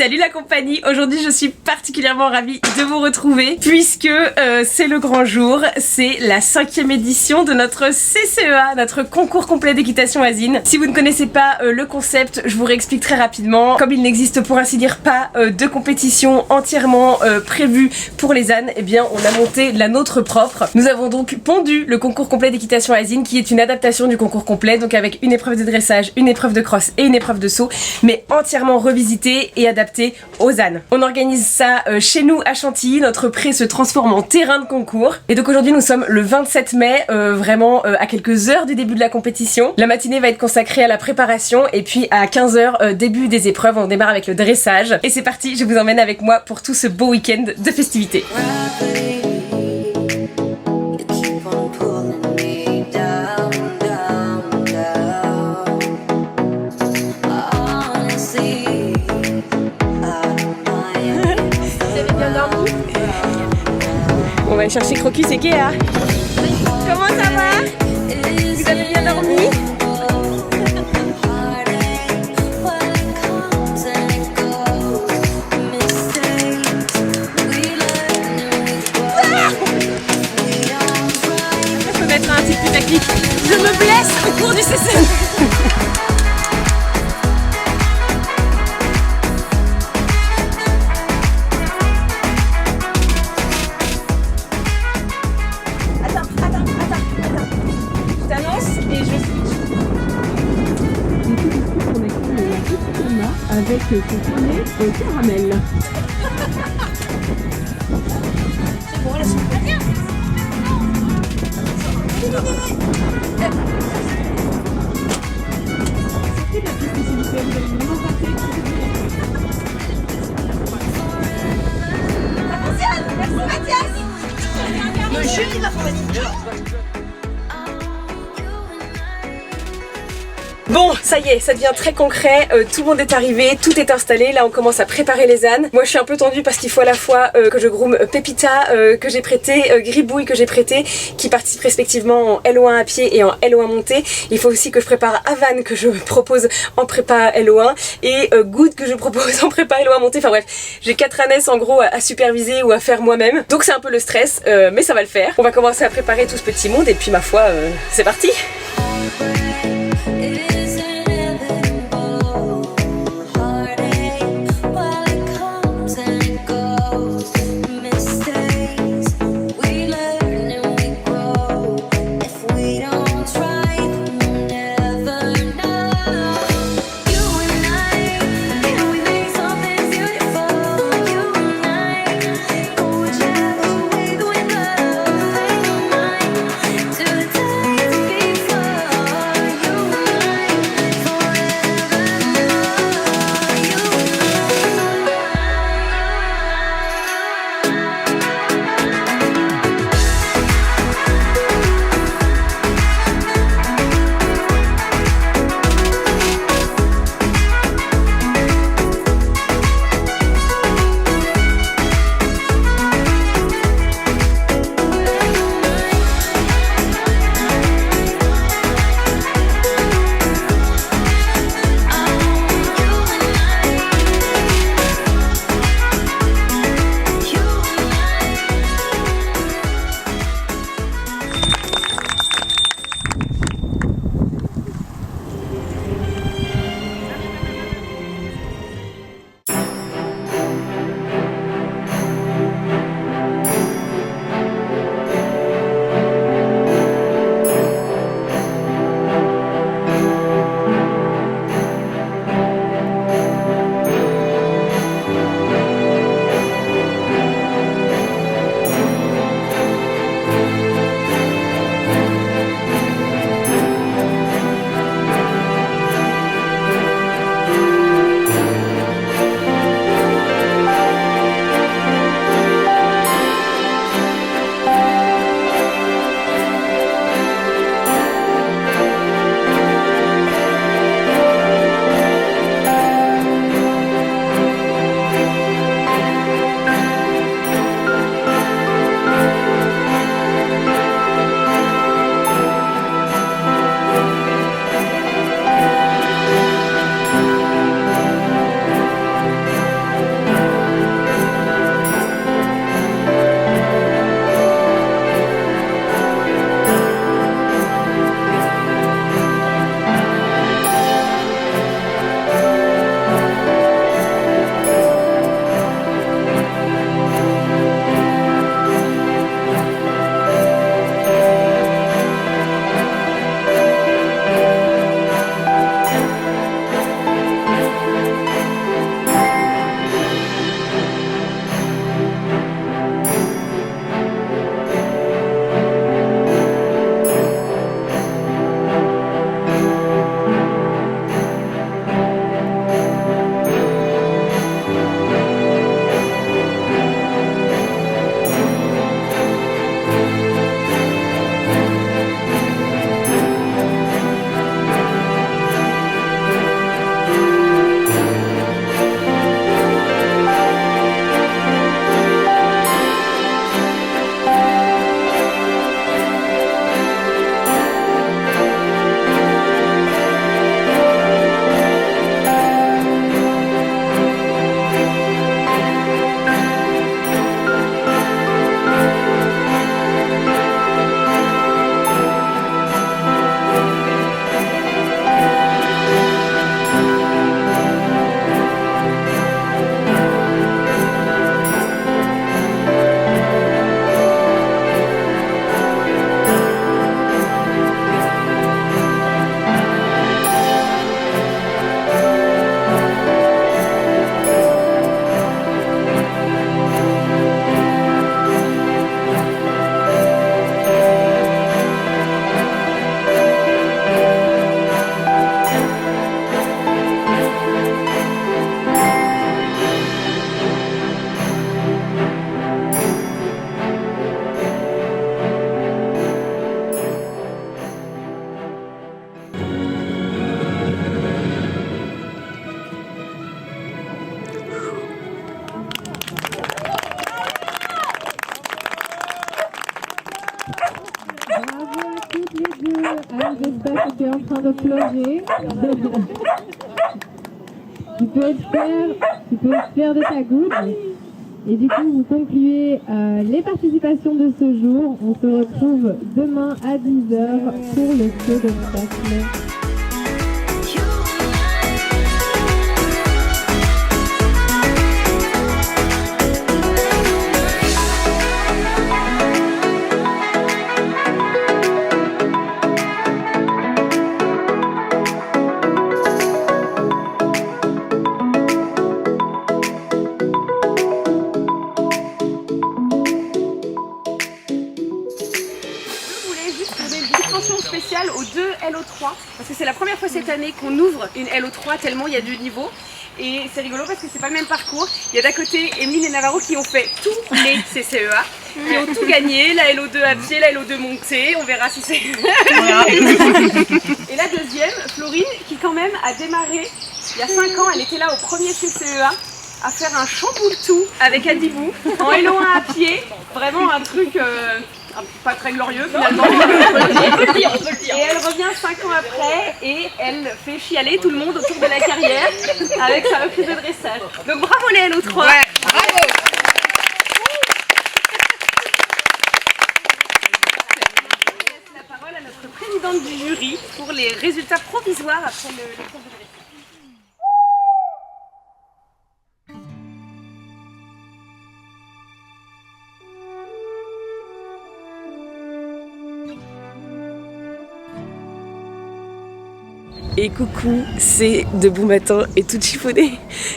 Salut la compagnie, aujourd'hui je suis particulièrement ravie de vous retrouver puisque c'est le grand jour, c'est la 5e édition de notre CCEA, notre concours complet d'équitation asine. Si vous ne connaissez pas le concept, je vous réexplique très rapidement. Comme il n'existe pour ainsi dire pas de compétition entièrement prévue pour les ânes, eh bien on a monté la nôtre propre. Nous avons donc pondu le concours complet d'équitation asine qui est une adaptation du concours complet, donc avec une épreuve de dressage, une épreuve de cross et une épreuve de saut, mais entièrement revisité et adapté aux ânes. On organise ça chez nous à Chantilly, notre pré se transforme en terrain de concours. Et donc aujourd'hui nous sommes le 27 mai, vraiment à quelques heures du début de la compétition. La matinée va être consacrée à la préparation et puis à 15h, début des épreuves, on démarre avec le dressage. Et c'est parti, je vous emmène avec moi pour tout ce beau week-end de festivités. On va aller chercher Crocus et Kéa. Comment ça va? Vous avez bien dormi? Il faut mettre un petit putaclic. Je me blesse au cours du CCE. Avec ce poney au caramel. Bon, là, c'est pas bien. C'était la petite spécialité, vous allez vraiment passer. Attention, merci Mathias. Le jeu, il va faire Bon, ça y est, ça devient très concret, tout le monde est arrivé, tout est installé, là on commence à préparer les ânes. Moi je suis un peu tendue parce qu'il faut à la fois que je groome Pépita que j'ai prêté, Gribouille que j'ai prêté, qui participent respectivement en LO1 à pied et en LO1 montée. Il faut aussi que je prépare Avan que je propose en prépa LO1 et Good que je propose en prépa LO1 montée. Enfin bref, j'ai 4 ânesses en gros à superviser ou à faire moi-même. Donc c'est un peu le stress, mais ça va le faire. On va commencer à préparer tout ce petit monde et puis ma foi, c'est parti! en train de pleurer. Tu peux être fier de ta goutte. Et du coup, vous concluez les participations de ce jour. On se retrouve demain à 10h pour le feu de montage. Spéciale aux deux LO3 parce que c'est la première fois cette année qu'on ouvre une LO3 tellement il y a deux niveaux et c'est rigolo parce que c'est pas le même parcours. Il y a d'un côté Emeline et Navarro qui ont fait tous les CCEA, qui ont tout gagné, la LO2 à pied, la LO2 montée, on verra si c'est... Et la deuxième, Florine, qui quand même a démarré il y a 5 ans, elle était là au premier CCEA à faire un chamboule-tout avec Adibou en LO1 à pied, vraiment un truc... pas très glorieux finalement, on peut le dire. Et elle revient 5 ans après et elle fait chialer tout le monde autour de la carrière avec sa reprise de dressage. Donc bravo les LO3. Ouais, bravo. Je laisse la parole à notre présidente du jury pour les résultats provisoires après l'épreuve de dressage. Et coucou, c'est de bon matin et tout chiffonné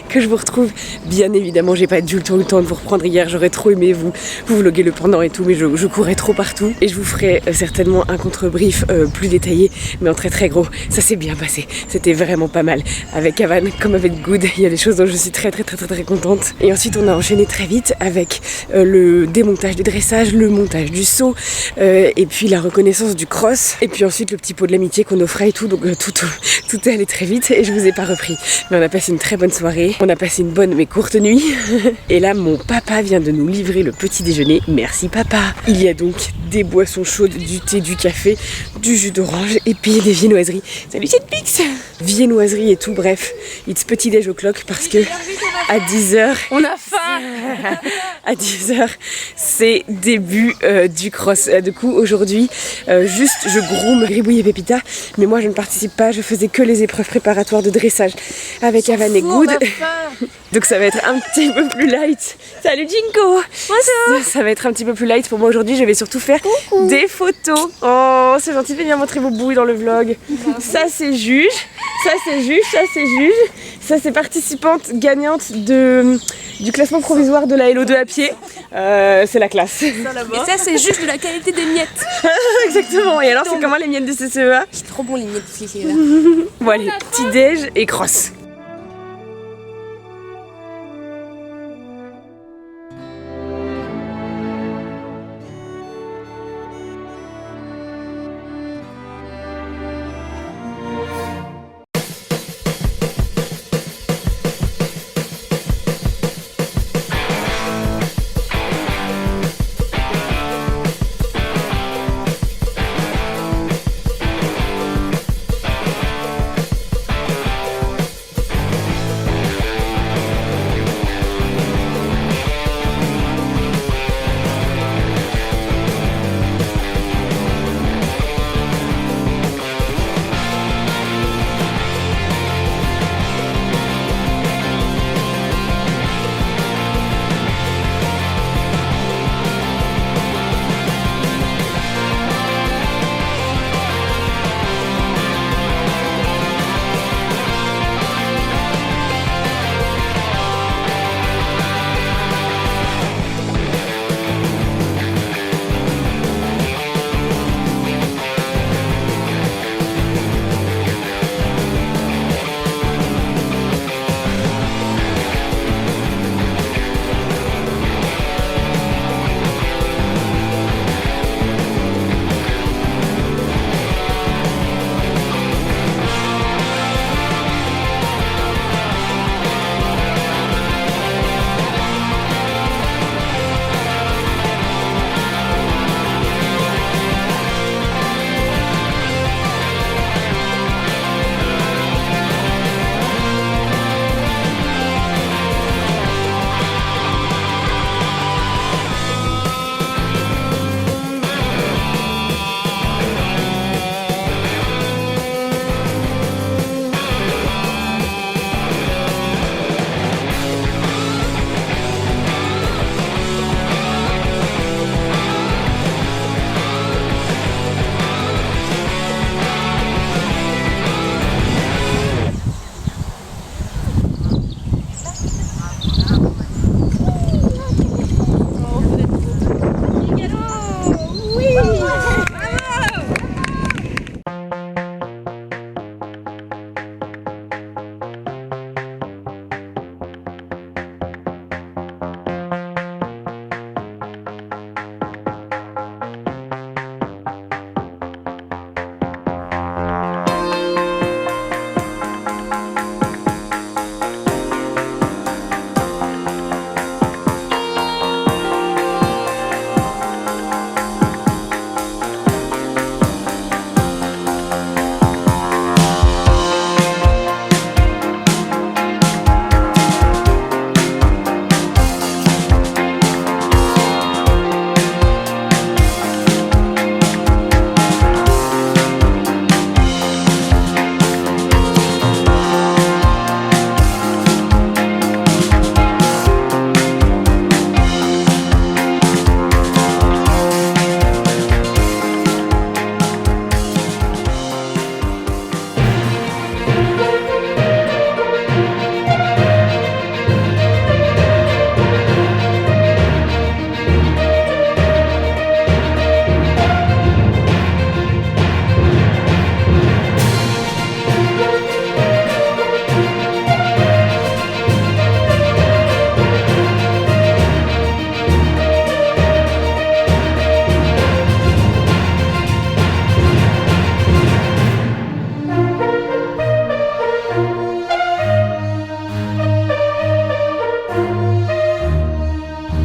que je vous retrouve. Bien évidemment, j'ai pas du tout le temps de vous reprendre hier, j'aurais trop aimé vous vloguer le pendant et tout, mais je courais trop partout. Et je vous ferai certainement un contre-brief plus détaillé, mais en très très gros. Ça s'est bien passé, c'était vraiment pas mal. Avec Avan comme avec Good, il y a des choses dont je suis très contente. Et ensuite on a enchaîné très vite avec le démontage du dressage, le montage du saut, et puis la reconnaissance du cross, et puis ensuite le petit pot de l'amitié qu'on offrait et tout, donc tout est allé très vite et je vous ai pas repris. Mais on a passé une très bonne soirée, on a passé une bonne mais courte nuit. Et là, mon papa vient de nous livrer le petit déjeuner. Merci papa. Il y a donc des boissons chaudes, du thé, du café, du jus d'orange et puis des viennoiseries. Salut cette Pix. Viennoiseries et tout, bref. It's petit déj au clock parce que à 10h... On a faim. À 10h, c'est début du cross. Du coup, aujourd'hui, juste je groom Ribouille et Pépita, mais moi je ne participe pas, je faisais que les épreuves préparatoires de dressage avec Avan et Good. Donc ça va être un petit peu plus light. Salut Jinko. Bonjour. Ça va être un petit peu plus light pour moi aujourd'hui, je vais surtout faire des photos. Oh, c'est gentil de venir montrer vos bouilles dans le vlog. Ça c'est Juge, ça c'est Juge, ça c'est Juge. Ça c'est participante gagnante du classement provisoire de la LO2 à pied. C'est la classe. Et ça c'est juste de la qualité des miettes. Exactement. Et alors c'est comment les miettes de CCEA? C'est trop bon les miettes de CCEA. Bon allez, petit déj et cross.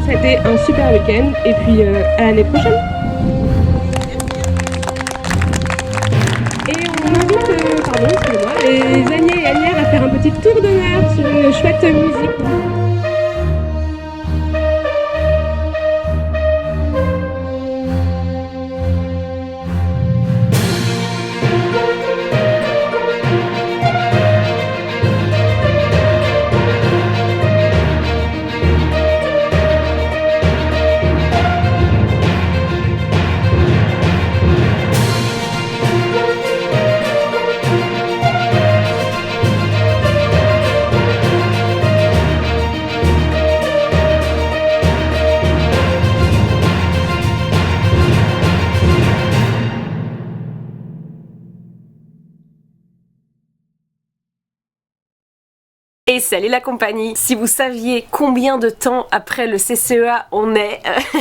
ça a été un super week-end et puis à l'année prochaine. Et on invite les Agnès et Anières à faire un petit tour d'honneur sur une chouette musique. Et salut la compagnie! Si vous saviez combien de temps après le CCEA on est,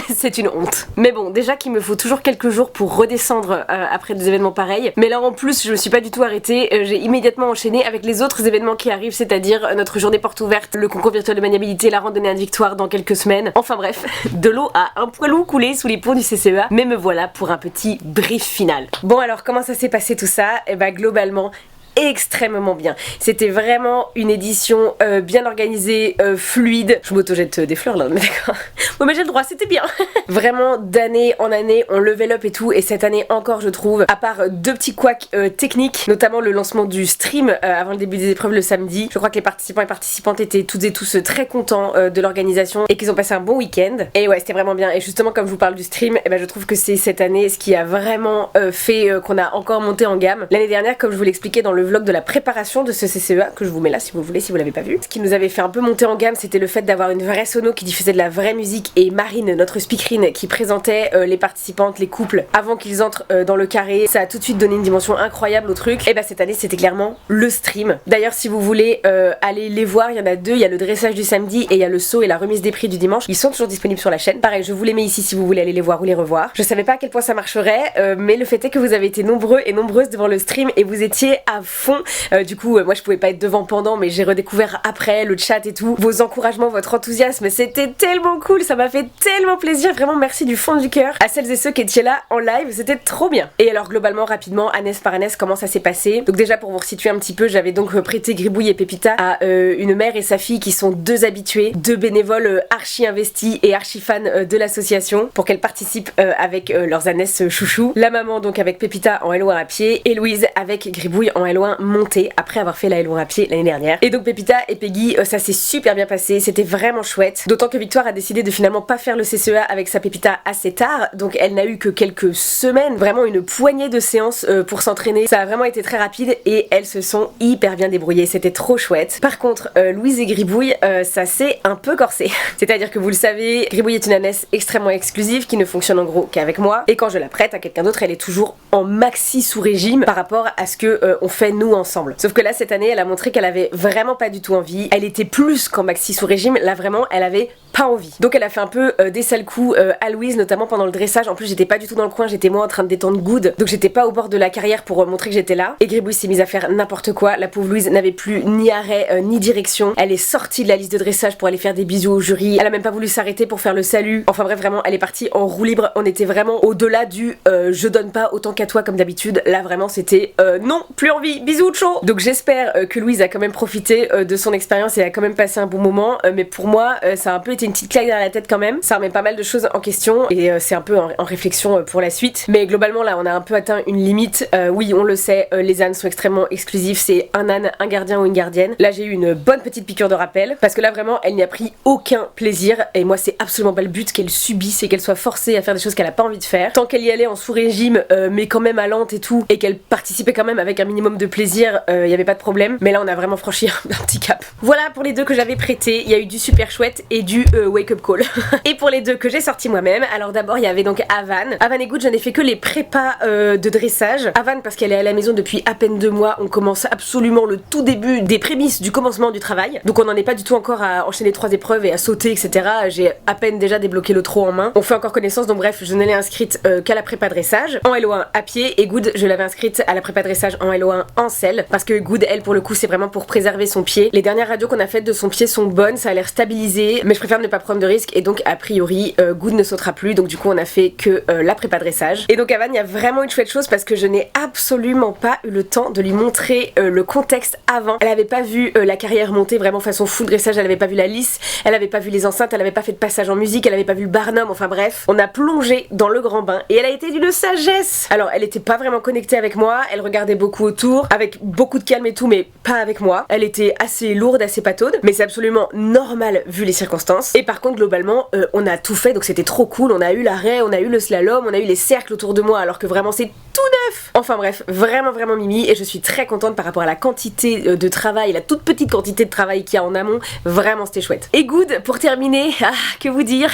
c'est une honte. Mais bon, déjà qu'il me faut toujours quelques jours pour redescendre après des événements pareils. Mais là en plus, je me suis pas du tout arrêtée, j'ai immédiatement enchaîné avec les autres événements qui arrivent, c'est-à-dire notre journée porte ouverte, le concours virtuel de maniabilité, la randonnée Anne Victoire dans quelques semaines. Enfin bref, de l'eau a un poilou coulé sous les ponts du CCEA, mais me voilà pour un petit brief final. Bon alors, comment ça s'est passé tout ça? Et bah globalement, extrêmement bien. C'était vraiment une édition bien organisée, fluide. Je m'auto-jette des fleurs là, mais d'accord. Ouais mais j'ai le droit, c'était bien. Vraiment d'année en année, on level up et tout, et cette année encore je trouve, à part deux petits couacs techniques, notamment le lancement du stream avant le début des épreuves le samedi. Je crois que les participants et participantes étaient toutes et tous très contents de l'organisation et qu'ils ont passé un bon week-end. Et ouais, c'était vraiment bien. Et justement, comme je vous parle du stream, et ben je trouve que c'est cette année ce qui a vraiment fait qu'on a encore monté en gamme. L'année dernière, comme je vous l'expliquais dans le vlog de la préparation de ce CCEA, que je vous mets là si vous voulez, si vous l'avez pas vu, ce qui nous avait fait un peu monter en gamme, c'était le fait d'avoir une vraie sono qui diffusait de la vraie musique, et Marine, notre speakerine, qui présentait les participantes, les couples, avant qu'ils entrent dans le carré. Ça a tout de suite donné une dimension incroyable au truc. Et bah cette année c'était clairement le stream. D'ailleurs si vous voulez aller les voir, il y en a deux, il y a le dressage du samedi et il y a le saut et la remise des prix du dimanche. Ils sont toujours disponibles sur la chaîne. Pareil, je vous les mets ici si vous voulez aller les voir ou les revoir. Je savais pas à quel point ça marcherait, mais le fait est que vous avez été nombreux et nombreuses devant le stream et vous étiez à fond. Du coup moi je pouvais pas être devant pendant, mais j'ai redécouvert après le chat et tout, vos encouragements, votre enthousiasme, c'était tellement cool, ça m'a fait tellement plaisir, vraiment merci du fond du cœur à celles et ceux qui étaient là en live, c'était trop bien. Et alors globalement, rapidement, Agnès par Agnès, comment ça s'est passé? Donc déjà pour vous resituer un petit peu, j'avais donc prêté Gribouille et Pépita à une mère et sa fille qui sont deux habitués, deux bénévoles archi investis et archi fans de l'association, pour qu'elles participent avec leurs Agnès chouchou. La maman donc avec Pépita en L1 à pied et Louise avec Gribouille en L1 montée après avoir fait la L1 à pied l'année dernière. Et donc Pépita et Peggy, ça s'est super bien passé, c'était vraiment chouette. D'autant que Victoire a décidé de finalement pas faire le CCEA avec sa Pépita assez tard, donc elle n'a eu que quelques semaines, vraiment une poignée de séances pour s'entraîner. Ça a vraiment été très rapide et elles se sont hyper bien débrouillées, c'était trop chouette. Par contre, Louise et Gribouille, ça s'est un peu corsé. C'est-à-dire que vous le savez, Gribouille est une ânesse extrêmement exclusive qui ne fonctionne en gros qu'avec moi, et quand je la prête à quelqu'un d'autre, elle est toujours en maxi sous régime par rapport à ce que on fait nous ensemble. Sauf que là cette année, elle a montré qu'elle avait vraiment pas du tout envie. Elle était plus qu'en maxi sous régime, là vraiment elle avait pas envie. Donc elle a fait un peu des sales coups à Louise, notamment pendant le dressage. En plus j'étais pas du tout dans le coin, j'étais moi en train de détendre Good, donc j'étais pas au bord de la carrière pour montrer que j'étais là. Et Gribouille s'est mise à faire n'importe quoi. La pauvre Louise n'avait plus ni arrêt ni direction. Elle est sortie de la liste de dressage pour aller faire des bisous au jury. Elle a même pas voulu s'arrêter pour faire le salut. Enfin bref, vraiment elle est partie en roue libre. On était vraiment au-delà du je donne pas autant qu'à toi comme d'habitude. Là vraiment c'était non, plus envie, bisous chaud. Donc j'espère que Louise a quand même profité de son expérience et a quand même passé un bon moment, mais pour moi ça a un peu été une petite claque derrière la tête quand même. Ça remet pas mal de choses en question et c'est un peu en réflexion pour la suite. Mais globalement là on a un peu atteint une limite. Oui on le sait, les ânes sont extrêmement exclusifs, c'est un âne, un gardien ou une gardienne. Là j'ai eu une bonne petite piqûre de rappel parce que là vraiment elle n'y a pris aucun plaisir et moi c'est absolument pas le but qu'elle subisse et qu'elle soit forcée à faire des choses qu'elle a pas envie de faire. Tant qu'elle y allait en sous-régime mais quand même allante et tout, et qu'elle participait quand même avec un minimum de plaisir, il y avait pas de problème. Mais là on a vraiment franchi un petit cap. Voilà pour les deux que j'avais prêtés, il y a eu du super chouette et du wake up call. Et pour les deux que j'ai sortis moi-même, alors d'abord il y avait donc Avan et Good, je n'ai fait que les prépas de dressage. Avan parce qu'elle est à la maison depuis à peine 2 mois, on commence absolument le tout début des prémices du commencement du travail, donc on n'en est pas du tout encore à enchaîner 3 épreuves et à sauter etc. J'ai à peine déjà débloqué le trot en main, on fait encore connaissance, donc bref je ne l'ai inscrite qu'à la prépa dressage en L1 à pied, et Good je l'avais inscrite à la prépa dressage en L1 en sel parce que Good, elle, pour le coup, c'est vraiment pour préserver son pied. Les dernières radios qu'on a faites de son pied sont bonnes, ça a l'air stabilisé, mais je préfère ne pas prendre de risques et donc a priori Good ne sautera plus, donc du coup on a fait que la prépa dressage. Et donc Avan, il y a vraiment une chouette chose parce que je n'ai absolument pas eu le temps de lui montrer le contexte avant. Elle avait pas vu la carrière monter vraiment façon full dressage, elle avait pas vu la lisse, elle avait pas vu les enceintes, elle avait pas fait de passage en musique, elle avait pas vu le barnum, enfin bref, on a plongé dans le grand bain et elle a été d'une sagesse. Alors elle était pas vraiment connectée avec moi, elle regardait beaucoup autour, avec beaucoup de calme et tout, mais pas avec moi. Elle était assez lourde, assez pataude, mais c'est absolument normal vu les circonstances. Et par contre globalement on a tout fait, donc c'était trop cool, on a eu l'arrêt, on a eu le slalom, on a eu les cercles autour de moi alors que vraiment c'est tout neuf. Enfin bref, vraiment mimi et je suis très contente par rapport à la quantité de travail, la toute petite quantité de travail qu'il y a en amont, vraiment c'était chouette. Et Good, pour terminer, que vous dire,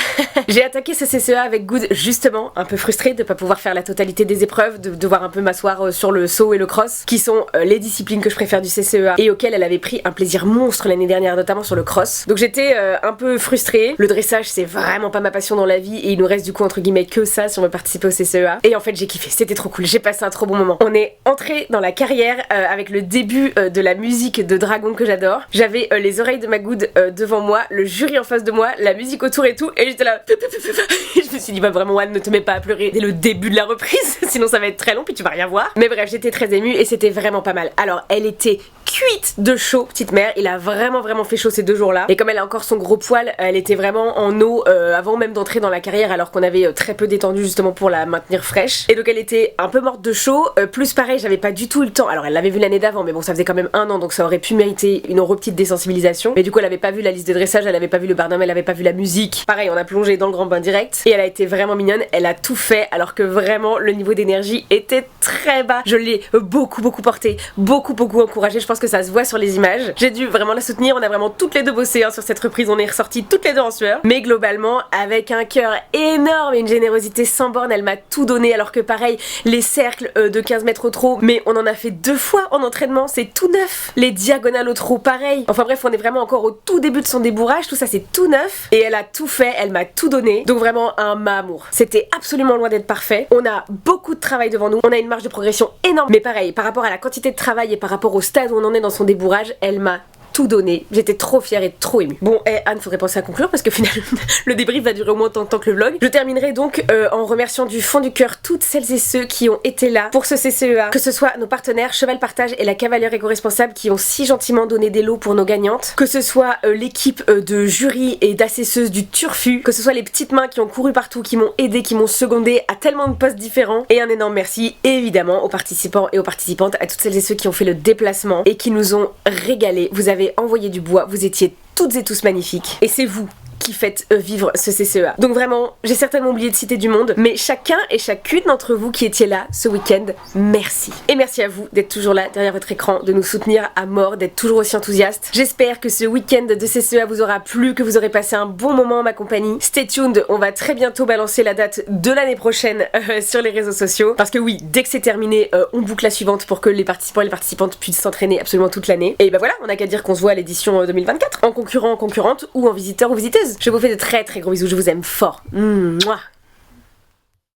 j'ai attaqué ce CCEA avec Good justement, un peu frustrée de pas pouvoir faire la totalité des épreuves, de devoir un peu m'asseoir sur le saut et le cross, qui sont les disciplines que je préfère du CCEA et auxquelles elle avait pris un plaisir monstre l'année dernière, notamment sur le cross. Donc j'étais un peu frustrée, le dressage c'est vraiment pas ma passion dans la vie et il nous reste du coup entre guillemets que ça si on veut participer au CCEA. Et en fait j'ai kiffé, c'était trop cool, j'ai passé un trop bon moment. On est entré dans la carrière avec le début de la musique de Dragon que j'adore. J'avais les oreilles de ma Good devant moi, le jury en face de moi, la musique autour et tout, et j'étais là. Je me suis dit bah vraiment Anne, ne te mets pas à pleurer dès le début de la reprise, sinon ça va être très long puis tu vas rien voir. Mais bref, j'étais très émue et c'était vraiment pas mal. Alors elle était cuite de chaud, petite mère, il a vraiment fait chaud ces 2 jours là. Et comme elle a encore son gros poil, elle était vraiment en eau avant même d'entrer dans la carrière alors qu'on avait très peu détendu justement pour la maintenir fraîche. Et donc elle était un peu morte de chaud, plus pareil j'avais pas du tout eu le temps, alors elle l'avait vu l'année d'avant mais bon ça faisait quand même 1 an donc ça aurait pu mériter une petite désensibilisation. Mais du coup elle avait pas vu la liste de dressage, elle avait pas vu le barnum, elle avait pas vu la musique. Pareil on a plongé dans le grand bain direct et elle a été vraiment mignonne, elle a tout fait alors que vraiment le niveau d'énergie était très bas. Je l'ai beaucoup porté, beaucoup encouragée, je pense que ça se voit sur les images. J'ai dû vraiment la soutenir, on a vraiment toutes les deux bossé sur cette reprise, on est ressorties toutes les deux en sueur. Mais globalement avec un cœur énorme et une générosité sans borne, elle m'a tout donné alors que pareil les cercles de 15 mètres au trot, mais on en a fait 2 fois en entraînement, c'est tout neuf. Les diagonales au trot pareil. Enfin bref on est vraiment encore au tout début de son débourrage, tout ça c'est tout neuf et elle a tout fait, elle m'a tout donné. Donc vraiment un amour. C'était absolument loin d'être parfait. On a beaucoup de travail devant nous, on a une marge de progression énorme. Mais pareil, par rapport à la quantité de travail et par rapport au stade où on en est dans son débourrage, elle m'a tout donné. J'étais trop fière et trop émue. Bon, Anne, faudrait penser à conclure parce que finalement le débrief va durer au moins autant de temps que le vlog. Je terminerai donc en remerciant du fond du cœur toutes celles et ceux qui ont été là pour ce CCEA, que ce soit nos partenaires Cheval Partage et la Cavalière Éco-Responsable qui ont si gentiment donné des lots pour nos gagnantes, que ce soit l'équipe de jury et d'assesseuses du Turfu, que ce soit les petites mains qui ont couru partout, qui m'ont aidé, qui m'ont secondé à tellement de postes différents, et un énorme merci évidemment aux participants et aux participantes, à toutes celles et ceux qui ont fait le déplacement et qui nous ont régalé. Vous avez envoyé du bois, vous étiez toutes et tous magnifiques et c'est vous qui faites vivre ce CCEA. Donc vraiment, j'ai certainement oublié de citer du monde, mais chacun et chacune d'entre vous qui étiez là ce week-end, merci. Et merci à vous d'être toujours là derrière votre écran, de nous soutenir à mort, d'être toujours aussi enthousiaste. J'espère que ce week-end de CCEA vous aura plu, que vous aurez passé un bon moment en ma compagnie. Stay tuned, on va très bientôt balancer la date de l'année prochaine sur les réseaux sociaux, parce que oui, dès que c'est terminé, on boucle la suivante pour que les participants et les participantes puissent s'entraîner absolument toute l'année. Et bah voilà, on a qu'à dire qu'on se voit à l'édition 2024, en concurrent, en concurrente, ou en visiteur ou visiteuse. Je vous fais de très gros bisous, je vous aime fort. Mouah.